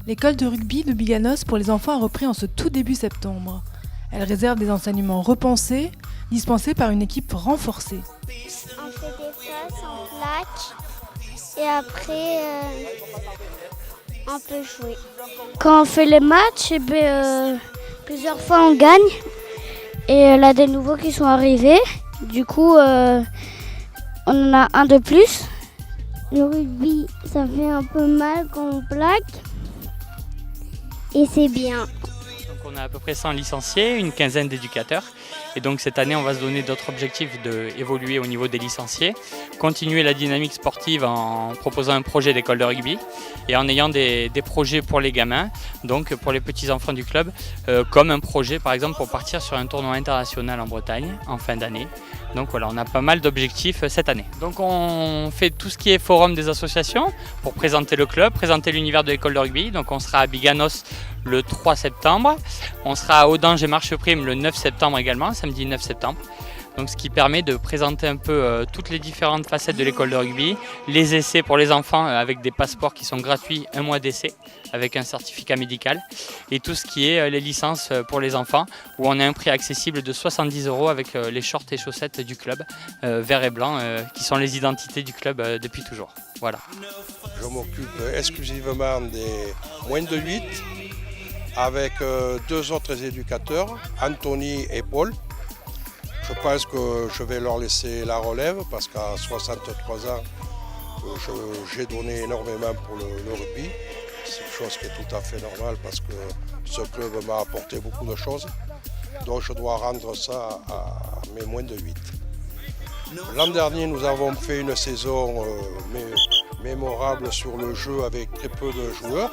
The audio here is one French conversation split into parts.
L'école de rugby de Biganos pour les enfants a repris en ce tout début septembre. Elle réserve des enseignements repensés, dispensés par une équipe renforcée. On fait des faces en plaques et après on peut jouer. Quand on fait les matchs, plusieurs fois on gagne et là des nouveaux qui sont arrivés. Du coup, on en a un de plus. Le rugby, ça fait un peu mal quand on plaque et c'est bien. Donc on a à peu près 100 licenciés, une quinzaine d'éducateurs. Et donc cette année, on va se donner d'autres objectifs d'évoluer au niveau des licenciés, continuer la dynamique sportive en proposant un projet d'école de rugby et en ayant des projets pour les gamins, donc pour les petits-enfants du club, comme un projet par exemple pour partir sur un tournoi international en Bretagne en fin d'année. Donc voilà, on a pas mal d'objectifs cette année. Donc on fait tout ce qui est forum des associations pour présenter le club, présenter l'univers de l'école de rugby. Donc on sera à Biganos le 3 septembre, on sera à Audange et Marcheprime le 9 septembre également, samedi 9 septembre. Donc ce qui permet de présenter un peu toutes les différentes facettes de l'école de rugby, les essais pour les enfants avec des passeports qui sont gratuits, un mois d'essai avec un certificat médical et tout ce qui est les licences pour les enfants où on a un prix accessible de 70 € avec les shorts et chaussettes du club vert et blanc qui sont les identités du club depuis toujours. Voilà. Je m'occupe exclusivement des moins de 8 avec deux autres éducateurs, Anthony et Paul. Je pense que je vais leur laisser la relève parce qu'à 63 ans, j'ai donné énormément pour le rugby. C'est une chose qui est tout à fait normale parce que ce club m'a apporté beaucoup de choses. Donc je dois rendre ça à mes moins de 8. L'an dernier, nous avons fait une saison mémorable sur le jeu avec très peu de joueurs.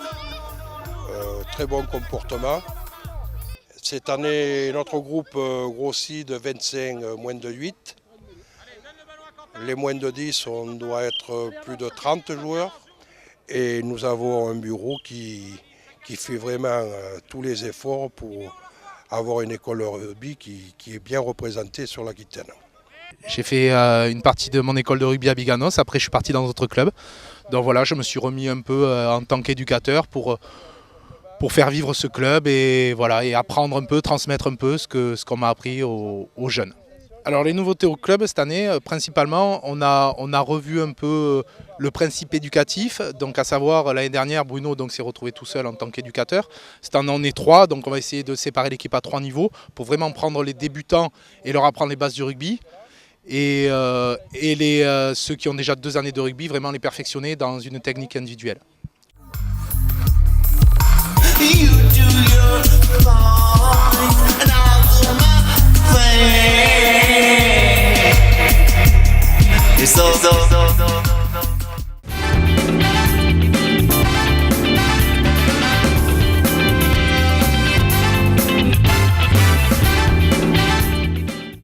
Très bon comportement. Cette année, notre groupe grossit de 25 moins de 8. Les moins de 10, on doit être plus de 30 joueurs. Et nous avons un bureau qui fait vraiment tous les efforts pour avoir une école de rugby qui est bien représentée sur l'Aquitaine. J'ai fait une partie de mon école de rugby à Biganos, après je suis parti dans d'autres clubs. Donc voilà, je me suis remis un peu en tant qu'éducateur pour faire vivre ce club et, voilà, et apprendre un peu, transmettre un peu ce qu'on m'a appris aux jeunes. Alors les nouveautés au club cette année, principalement, on a revu un peu le principe éducatif. Donc à savoir, l'année dernière, Bruno s'est retrouvé tout seul en tant qu'éducateur. Cette année, on est 3, donc on va essayer de séparer l'équipe à 3 niveaux pour vraiment prendre les débutants et leur apprendre les bases du rugby. Et ceux qui ont déjà 2 années de rugby, vraiment les perfectionner dans une technique individuelle. You do your fine.